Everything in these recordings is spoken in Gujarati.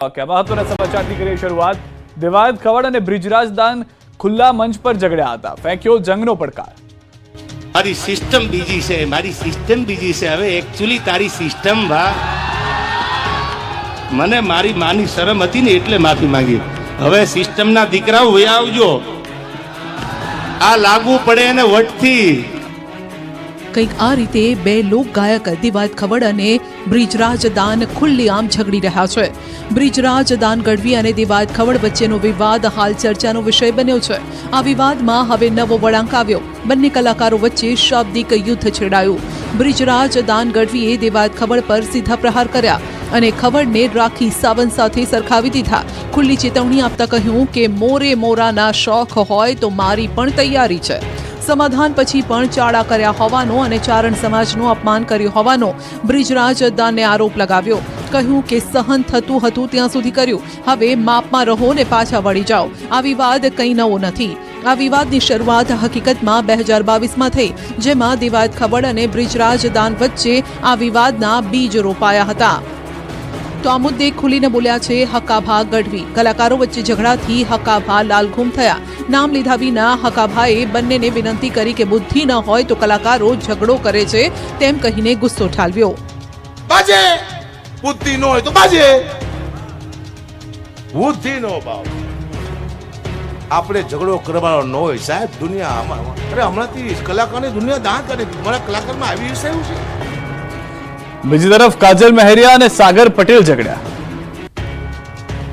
મહત્વના સમાચારથી કરીએ શરૂઆત। દેવાયત ખવડ અને બ્રિજરાજ દાન ખુલ્લા મંચ પર ઝઘડ્યા હતા, ફેંક્યો જંગનો પડકાર। મારી સિસ્ટમ બીજી છે, મારી સિસ્ટમ બીજી છે। હવે એકચ્યુઅલી તારી સિસ્ટમ વા મને મારી માની શરમ હતી ને એટલે માફી માંગી। હવે સિસ્ટમના દીકરાઓ વયા આવજો, આ લાગુ પડે ને વટથી। કંઈક આ રીતે બે લોક ગાયક દેવાયત ખવડ અને બ્રિજરાજ દાન ખુલ્લેઆમ ઝઘડી રહ્યા છે। બ્રિજરાજ દાન ગઢવી અને દેવાયત ખવડ વચ્ચેનો વિવાદ હાલ ચર્ચાનો વિષય બન્યો છે। આ વિવાદમાં હવે નવો વળાંક આવ્યો। બંને કલાકારો વચ્ચે શાબ્દિક યુદ્ધ છેડાયું। બ્રિજરાજ દાન ગઢવીએ દેવાયત ખવડ પર સીધા પ્રહાર કર્યા અને ખવડને રાખી સાવંત સાથે સરખાવી દીધા। ખુલ્લી ચેતવણી આપતા કહ્યું કે મોરે મોરાના શોખ હોય તો મારી પણ તૈયારી છે। સમાધાન પછી પણ ચાળા કર્યા હોવાનો અને ચારણ સમાજનું અપમાન કર્યું હોવાનો બ્રિજરાજ દાનને આરોપ લગાવ્યો। કહ્યું કે સહન થતું હતું ત્યાં સુધી કર્યું, હવે માપમાં રહો ને પાછા વળી જાઓ। આ વિવાદ કંઈ નવો નથી। આ વિવાદની શરૂઆત હકીકતમાં 2022માં થઈ, જેમાં દેવાયત ખવડ અને બ્રિજરાજ દાન વચ્ચે આ વિવાદના બીજ રોપાયા હતા। તો આ મુદ્દે ખુલીને બોલ્યા છે હકાભા ગઢવી। કલાકારો વચ્ચે ઝઘડાથી હકાભા લાલઘૂમ થયા। નામ લીધા વિના હકાભાએ બંનેને વિનંતી કરી કે બુદ્ધિ ન હોય તો કલાકારો ઝઘડો કરે છે તેમ કહીને ગુસ્સો ઠાલવ્યો। બાજે બુદ્ધિ ન હોય તો બાજે, બુદ્ધિ નો ભાવ આપણે ઝઘડો કરવાનો ન હોય સાહેબ। દુનિયા અરે હમણાંથી કલાકારની દુનિયા દાન કરે, મારા કલાકારમાં આવી વિષય છે। બીજી તરફ કાજલ મહેરિયા અને સાગર પટેલ ઝઘડ્યા।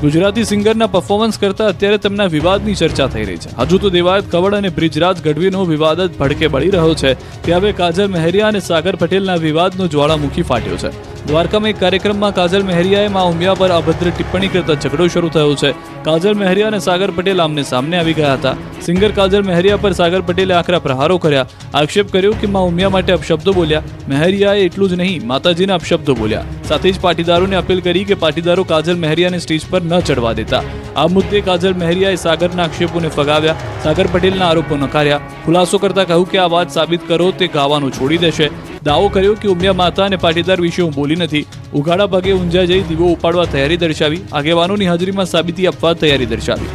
ગુજરાતી સિંગરના પરફોર્મન્સ કરતા અત્યારે તેમના વિવાદની ચર્ચા થઈ રહી છે। હજુ તો દેવાયત ખવડ અને બ્રિજરાજ ગઢવીનો વિવાદ જ ભડકે બળી રહ્યો છે, તે હવે કાજલ મહેરિયા અને સાગર પટેલના વિવાદનો જ્વાળામુખી ફાટ્યો છે। દ્વારકામાં એક કાર્યક્રમમાં કાજલ મહેરિયાએ મા ઉમિયા પર અભદ્ર ટિપ્પણી કરતા ઝઘડો શરૂ થયો છે। કાજલ મહેરિયા અને સાગર પટેલ આમને સામને આવી ગયા હતા। સિંગર કાજલ મહેરિયા પર સાગર પટેલે આકરા પ્રહારો કર્યા। આક્ષેપ કર્યો કે મા ઉમિયા માટે અપશબ્દો બોલ્યા। મહેરિયાએ એટલું જ નહીં, માતાજીના અપશબ્દો બોલ્યા। સાથે જ પાટીદારોને અપીલ કરી કે પાટીદારો કાજલ મહેરિયાને સ્ટેજ પર ન ચડવા દેતા। આ મુદ્દે કાજલ મહેરિયાએ સાગરના આક્ષેપોને ફગાવ્યા। સાગર પટેલના આરોપો નકાર્યા। ખુલાસો કરતા કહ્યું કે આ વાત સાબિત કરો તે ગાવાનું છોડી દેશે। દાવો કર્યો કે ઉમિયા માતા અને પાટીદાર વિશે હું બોલી નથી। ઉઘાડા પગે ઊંઝા જઈ દીવો ઉપાડવા તૈયારી દર્શાવી। આગેવાનોની હાજરીમાં સાબિતી આપવા તૈયારી દર્શાવી।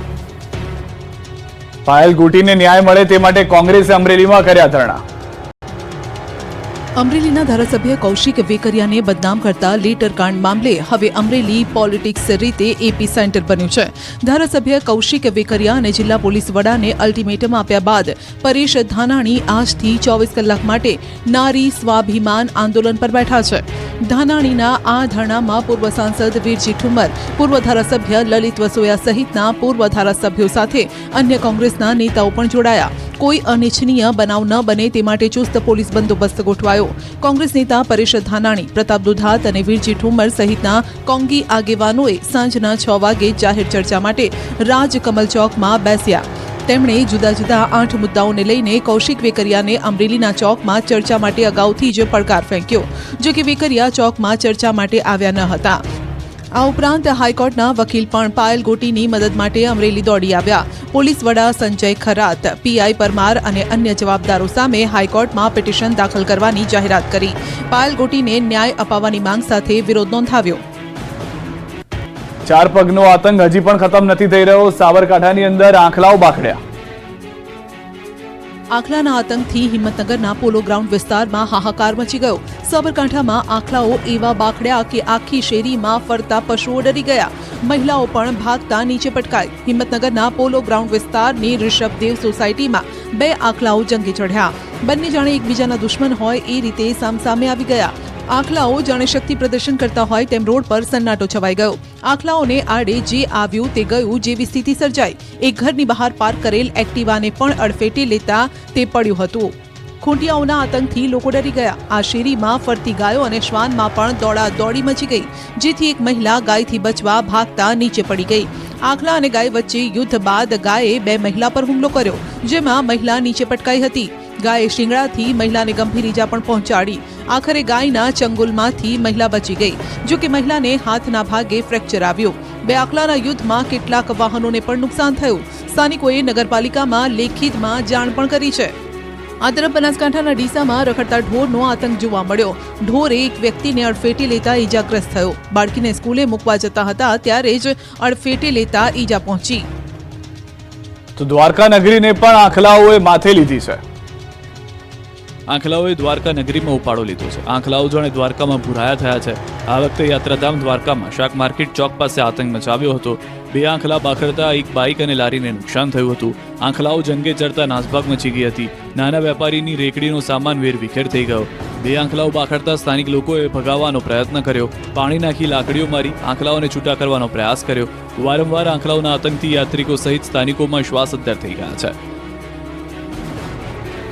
પાયલ ગોટીને ન્યાય મળે તે માટે કોંગ્રેસે અમરેલીમાં કર્યા ધરણા। અમરેલીના ધારાસભ્ય કૌશિક વેકરિયાને બદનામ કરતા લેટર કાંડ મામલે હવે અમરેલી પોલિટિક્સ રીતે એપી સેન્ટર બન્યું છે। ધારાસભ્ય કૌશિક વેકરિયા અને જિલ્લા પોલીસ વડાને અલ્ટિમેટમ આપ્યા બાદ પરેશ ધાનાણી આજથી 24 કલાક માટે નારી સ્વાભિમાન આંદોલન પર બેઠા છે। ધાનાણીના આ ધરણામાં પૂર્વ સાંસદ વીરજી ઠુમ્મર, પૂર્વ ધારાસભ્ય લલિત વસોયા સહિતના પૂર્વ ધારાસભ્યો સાથે અન્ય કોંગ્રેસના નેતાઓ પણ જોડાયા। કોઈ અનિચ્છનીય બનાવ ન બને તે માટે ચુસ્ત પોલીસ બંદોબસ્ત ગોઠવાયો। કોંગ્રેસ નેતા પરેશ ધાનાણી, પ્રતાપ દુધાત અને વીરજી ઠુમ્મર સહિતના કોંગી આગેવાનોએ સાંજના 6 વાગે જાહેર ચર્ચા માટે રાજકમલ ચોકમાં બેસ્યા। તેમણે જુદા જુદા 8 મુદ્દાઓને લઈને કૌશિક વેકરિયાને અમરેલીના ચોકમાં ચર્ચા માટે અગાઉથી જ પડકાર ફેંક્યો, જો કે વેકરિયા ચોકમાં ચર્ચા માટે આવ્યા ન હતા। આ ઉપરાંત હાઈકોર્ટના વકીલ પણ પાયલ ગોટીની મદદ માટે અમરેલી દોડી આવ્યા। પોલીસ વડા સંજય ખરાત, પીઆઈ પરમાર અને અન્ય જવાબદારો સામે હાઈકોર્ટમાં પિટિશન દાખલ કરવાની જાહેરાત કરી। પાયલ ગોટીને ન્યાય અપાવવાની માંગ સાથે વિરોધ નોંધાવ્યો। ચાર પગનો આતંક હજી પણ ખતમ નથી થઈ રહ્યો। સાબરકાંઠાની અંદર આંખલાઓ બાખડ્યા। આખલાના આતંકથી હિંમતનગરના પોલો ગ્રાઉન્ડ વિસ્તારમાં હાહાકાર મચી ગયો। સાબરકાંઠામાં આખલાઓ એવા બાખડ્યા કે આખી શેરીમાં ફરતા પશુઓ ડરી ગયા। મહિલાઓ પણ ભાગતા નીચે પટકાઈ। હિંમતનગરના પોલો ગ્રાઉન્ડ વિસ્તારની ઋષભદેવ સોસાયટીમાં 2 આખલાઓ જંગી ચઢ્યા। બંને જાણે એકબીજાના દુશ્મન હોય એ રીતે સામસામે આવી ગયા। આખલાઓ જાણે શક્તિ પ્રદર્શન કરતા હોય તેમ રોડ પર સન્નાટો છવાઈ ગયો। આખલાઓને આડે જે આવ્યું તે ગયું જેવી સ્થિતિ સર્જાઈ। એક ઘરની બહાર પાર્ક કરેલ એક્ટિવાને પણ અડફેટે લેતા તે પડ્યું હતું। ખૂંટિયાઓના આતંકથી લોકો ડરી ગયા। આ શેરીમાં ફરતી ગાયો અને શ્વાનમાં પણ દોડાદોડી મચી ગઈ, જેથી એક મહિલા ગાયથી બચવા ભાગતા નીચે પડી ગઈ। આખલા અને ગાય વચ્ચે યુદ્ધ બાદ ગાયે 2 મહિલા પર હુમલો કર્યો, જેમાં મહિલા નીચે પટકાઈ હતી। ગાયે શિંગડાથી મહિલાને ગંભીર ઈજા પણ પહોંચાડી। આખરે ગાયના ચંગુલમાંથી મહિલા બચી ગઈ, જો કે મહિલાને હાથના ભાગે ફ્રેક્ચર આવ્યું। 2 આખલાના યુદ્ધમાં કેટલાક વાહનોને પણ નુકસાન થયું। સ્થાનિકોએ નગરપાલિકામાં લેખિતમાં જાણ પણ કરી છે। આ તરફ બનાસકાંઠાના ડીસામાં રખડતા ઢોરનો આતંક જોવા મળ્યો. ઢોરે એક વ્યક્તિને અડફેટે લેતા ઈજાગ્રસ્ત થયો. બાળકીને સ્કૂલે મૂકવા જતા હતા ત્યારે જ અડફેટે લેતા ઈજા પહોંચી. તો દ્વારકા નગરીને પણ આંખલાઓએ માથે લીધી છે. આંખલાઓએ દ્વારકા નગરીમાં ઉપાડો લીધો છે. આંખલાઓ જાણે દ્વારકામાં ભૂરાયા થયા છે. આ વખતે યાત્રાધામ દ્વારકામાં શાક માર્કેટ ચોક પાસે આતંક મચાવ્યો હતો. 2 આંખલા બાખડતા એક બાઇક અને લારીને નુકસાન થયું હતું. આંખલાઓ જંગે ચડતા નાસભાગ મચી ગઈ હતી. નાના વેપારીની રેકડીનો સામાન વેરવિખેર થઈ ગયો. 2 આંખલાઓ બાખડતા સ્થાનિક લોકોએ ભગાવવાનો પ્રયત્ન કર્યો. પાણી નાખી લાકડીઓ મારી આંખલાઓને છૂટા કરવાનો પ્રયાસ કર્યો. વારંવાર આંખલાઓના આતંકથી યાત્રિકો સહિત સ્થાનિકોમાં શ્વાસ અદ્ધર થઈ ગયા છે.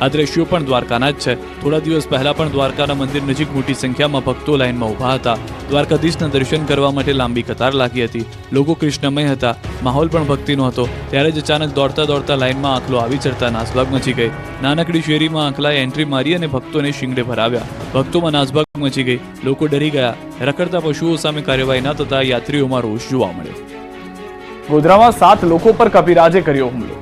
આ દ્રશ્યો પણ દ્વારકાના જ છે. થોડા દિવસ પહેલા પણ દ્વારકાના મંદિર નજીક મોટી સંખ્યામાં ભક્તો લાઇનમાં ઊભા હતા. દ્વારકાધીશના દર્શન કરવા માટે લાંબી કતાર લાગી હતી. લોકો કૃષ્ણમય હતા. માહોલ પણ ભક્તિનો હતો. ત્યારે જ અચાનક દોડતા દોડતા લાઇનમાં આંખલો આવી ચડતા નાસભાગ મચી ગઈ. નાનકડી શેરીમાં આંખલાએ એન્ટ્રી મારી અને ભક્તોને શિંગડે ભરાવ્યા. ભક્તોમાં નાસભાગ મચી ગઈ. લોકો ડરી ગયા. રખડતા પશુઓ સામે કાર્યવાહી ન થતા યાત્રીઓમાં રોષ જોવા મળ્યો. ગોધરામાં 7 લોકો પર કપિરાજે કર્યો હુમલો.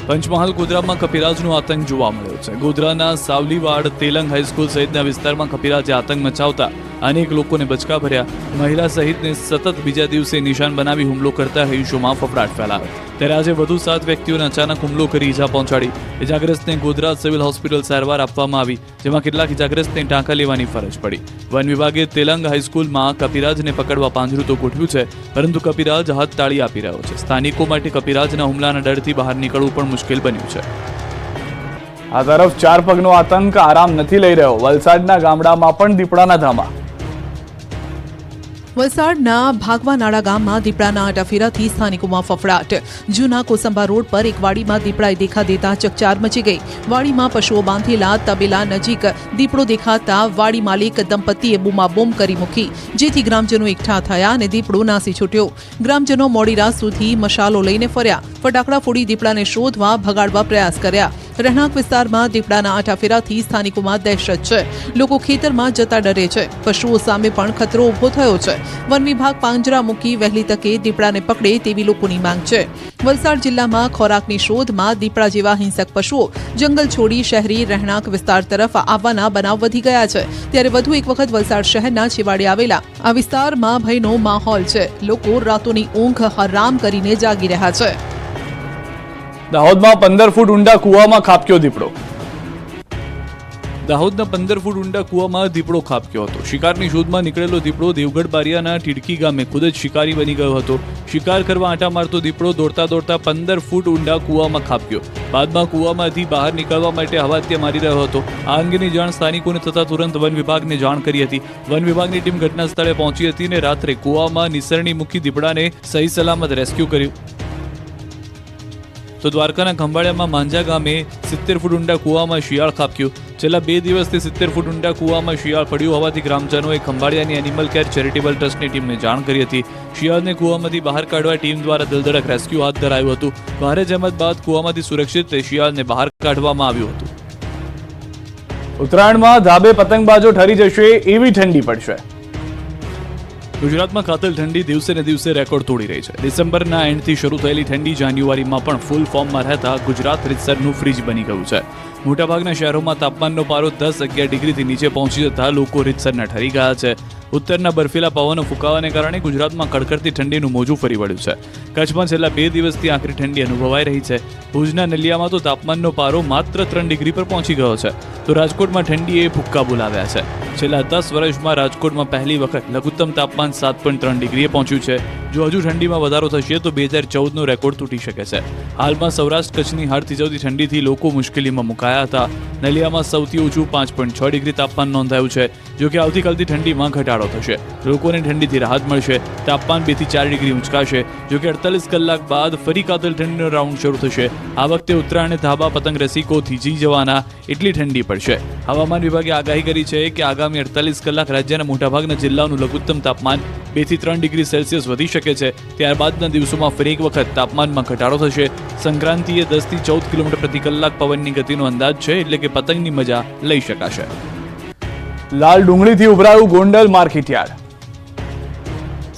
પંચમહાલ ગોધરામાં કપિરાજનો આતંક જોવા મળ્યો છે. ગોધરાના સાવલીવાડ તેલંગ હાઈસ્કૂલ સહિતના વિસ્તારમાં કપિરાજે આતંક મચાવતા અનેક લોકોને બચકા ભર્યા. મહિલા સહિતને સતત બીજા દિવસે નિશાન બનાવી હુમલો કરતા રહીશોમાં ફફડાટ ફેલાયો. ત્યારે આજે વધુ 7 વ્યક્તિઓને અચાનક હુમલો કરી ઈજા પહોંચાડી. ઈજાગ્રસ્તને ગોધરા સિવિલ હોસ્પિટલ સારવાર આપવામાં આવી, જેમાં કેટલાક ઈજાગ્રસ્તને ટાંકા લેવાની ફરજ પડી. વન વિભાગે તેલંગ હાઈસ્કૂલમાં કપિરાજને પકડવા પાંજરું તો ગોઠવ્યું છે, પરંતુ કપિરાજ હાથ તાળી આપી રહ્યો છે. સ્થાનિકો માટે કપિરાજના હુમલાના ડરથી બહાર નીકળવું પણ મુશ્કેલ બન્યું છે. આ તરફ 4 પગનો આતંક આરામ નથી લઈ રહ્યો. વલસાડના ગામડામાં પણ દીપડાના ધામા. વલસાડના ભાગવાનાળા ગામમાં દીપડાના આટાફેરાથી સ્થાનિકોમાં ફફડાટ. જૂના કોસંબા રોડ પર એક વાડીમાં દીપડાએ દેખા દેતા ચકચાર મચી ગઈ. વાડીમાં પશુઓ બાંધેલા તબેલા નજીક દીપડો દેખાતા વાડી માલિક દંપતીએ બૂમાબૂમ કરી મૂકી, જેથી ગ્રામજનો એકઠા થયા અને દીપડો નાસી છૂટ્યો. ગ્રામજનો મોડી રાત સુધી મશાલો લઈને ફર્યા. ફટાકડા ફોડી દીપડાને શોધવા ભગાડવા પ્રયાસ કર્યા. રહેણાંક વિસ્તારમાં દીપડાના આટાફેરાથી સ્થાનિકોમાં દહેશત છે. લોકો ખેતરમાં જતા ડરે છે. પશુઓ સામે પણ ખતરો ઊભો થયો છે. વન વિભાગ પાંજરા મૂકી વહેલી તકે દીપડાને પકડે તેવી લોકોની માંગ છે. વલસાડ જિલ્લામાં ખોરાકની શોધમાં દીપડા જેવા હિંસક પશુઓ જંગલ છોડી શહેરી રહેણાંક વિસ્તાર તરફ આવવાના બનાવ વધી ગયા છે. ત્યારે વધુ એક વખત વલસાડ શહેરના છેવાડે આવેલા આ વિસ્તારમાં ભયનો માહોલ છે. લોકો રાતોની ઊંઘ હરામ કરીને જાગી રહ્યા છે. દાહોદમાં 15 ફૂટ ઊંડા કૂવામાં ખાબક્યો દીપડો. દાહોદના 15 ફૂટ ઊંડા કૂવામાં દીપડો ખાબક્યો હતો. શિકારની શોધમાં નીકળેલો દીપડો દેવગઢ બારિયાના ટીડકી ગામે ખુદ જ શિકારી બની ગયો હતો. શિકાર કરવા આંટા મારતો દીપડો દોડતા દોડતા 15 ફૂટ ઊંડા કૂવામાં ખાબક્યો. બાદમાં કૂવામાંથી બહાર નીકળવા માટે હવાતિયા મારી રહ્યો હતો. આ અંગેની જાણ સ્થાનિકોને થતા તુરંત વન વિભાગને જાણ કરી હતી. વન વિભાગની ટીમ ઘટના સ્થળે પહોંચી હતી અને રાત્રે કૂવામાં નિસરણી મૂકી દીપડાને સહી સલામત રેસ્ક્યુ કર્યું. તો દ્વારકાના ખંભાળિયામાં માંજા ગામે 70 ફૂટ ઊંડા કૂવામાં શિયાળ ખાબક્યું. છેલ્લા 2 દિવસથી 70 ફૂટ ઊંડા કૂવામાં શિયાળ પડ્યું હોવાથી ગ્રામજનોએ ખંભાળિયાની એનિમલ કેર ચેરિટેબલ ટ્રસ્ટની ટીમને જાણ કરી હતી. શિયાળને કૂવામાંથી બહાર કાઢવા ટીમ દ્વારા દિલધડક રેસ્ક્યુ હાથ ધરાયું હતું. ભારે જહેમત બાદ કૂવામાંથી સુરક્ષિત શિયાળને બહાર કાઢવામાં આવ્યું હતું. ઉત્તરાયણમાં ધાબે પતંગબાજો ઠરી જશે એવી ઠંડી પડશે. ગુજરાતમાં કાતિલ ઠંડી દિવસે ને દિવસે રેકોર્ડ તોડી રહી છે. ડિસેમ્બરના એન્ડથી શરૂ થયેલી ઠંડી જાન્યુઆરીમાં પણ ફૂલ ફોર્મમાં રહેતા ગુજરાત રીતસરનું ફ્રીજ બની ગયું છે. મોટાભાગના શહેરોમાં તાપમાનનો પારો 10-11 ડિગ્રીથી નીચે પહોંચી જતા લોકો રીતસરના ઠરી ગયા છે. ઉત્તરના બર્ફીલા પવનો ફૂંકાવાને કારણે ગુજરાતમાં કડકડતી ઠંડીનું મોજું ફરી વળ્યું છે. કચ્છમાં છેલ્લા 2 દિવસથી આકરી ઠંડી અનુભવાઈ રહી છે. ભુજના નલિયામાં તો તાપમાનનો પારો માત્ર 3 ડિગ્રી પર પહોંચી ગયો છે. તો રાજકોટમાં ઠંડીએ ભૂક્કા બોલાવ્યા છે. છેલ્લા 10 વર્ષમાં રાજકોટમાં પહેલી વખત લઘુત્તમ તાપમાન 7.3 ડિગ્રીએ પહોંચ્યું છે. જો હજુ ઠંડીમાં વધારો થશે તો 2014નો રેકોર્ડ તૂટી શકે છે. હાલમાં સૌરાષ્ટ્ર કચ્છની હાડ થીજવતી ઠંડીથી લોકો મુશ્કેલીમાં મુકાયા હતા. નલિયામાં સૌથી ઓછું 5.6 ડિગ્રી તાપમાન નોંધાયું છે. જો કે આવતીકાલથી ઠંડીમાં ઘટાડો થશે. લોકોને ઠંડીથી રાહત મળશે. તાપમાન 2 થી 4 ડિગ્રી ઊંચકાશે. જો કે 48 કલાક બાદ ફરી કાતિલ ઠંડીનો રાઉન્ડ શરૂ થશે. આ વખતે ઉત્તરાયણ ધાબા પતંગ રસિકો થીજી જવાના એટલી ઠંડી પડશે. હવામાન વિભાગે આગાહી કરી છે કે આગામી 48 કલાક રાજ્યના મોટાભાગના જિલ્લાઓનું લઘુત્તમ તાપમાન 2 થી 3 ડિગ્રી સેલ્સિયસ વધી શકે છે. ત્યારબાદના દિવસોમાં ફરી એક વખત તાપમાનમાં ઘટાડો થશે. સંક્રાંતિએ 10 થી 14 કિલોમીટર પ્રતિ કલાક પવનની ગતિનો અંદાજ છે, એટલે કે પતંગની મજા લઈ શકાશે. લાલ ડુંગળીથી ઉભરાયું ગોંડલ માર્કેટયાર્ડ.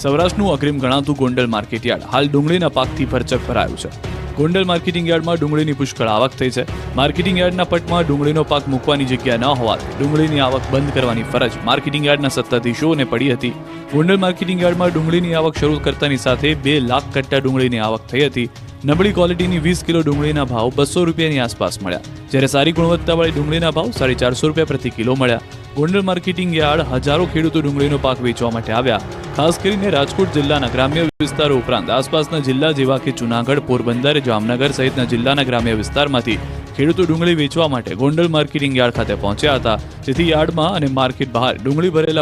સૌરાષ્ટ્રનું અગ્રીમ ગણાતું ગોંડલ માર્કેટયાર્ડ હાલ ડુંગળીના પાકથી ભરચક ભરાયું છે. ગોંડલ માર્કેટિંગ યાર્ડમાં ડુંગળીની પુષ્કળ આવક થઈ છે. માર્કેટિંગ યાર્ડના પટમાં ડુંગળીનો પાક મૂકવાની જગ્યા ન હોવાથી ડુંગળીની આવક બંધ કરવાની ફરજ માર્કેટિંગ યાર્ડના સત્તાધીશોને પડી હતી. ગોંડલ માર્કેટિંગ યાર્ડમાં ડુંગળીની આવક શરૂ કરતાની સાથે 2 લાખ કટ્ટા ડુંગળીની આવક થઈ હતી. નબળી ક્વોલિટીની 20 કિલો ડુંગળીના ભાવ 200 રૂપિયાની આસપાસ મળ્યા, જ્યારે સારી ગુણવત્તાવાળી ડુંગળીના ભાવ 450 રૂપિયા પ્રતિ કિલો મળ્યા. ગોંડલ માર્કેટિંગ યાર્ડ હજારો ખેડૂતો ડુંગળીનો પાક વેચવા માટે આવ્યા. ખાસ કરીને રાજકોટ જિલ્લાના ગ્રામ્ય વિસ્તારો ઉપરાંત આસપાસના જિલ્લા જેવા કે જૂનાગઢ, પોરબંદર, જામનગર સહિતના જિલ્લાના ગ્રામ્ય વિસ્તારમાંથી ખેડૂતો ડુંગળી વેચવા માટે ગોંડલ માર્કેટિંગ યાર્ડ ખાતે પહોંચ્યા હતા, જેથી યાર્ડમાં અને માર્કેટ બહાર ડુંગળી ભરેલા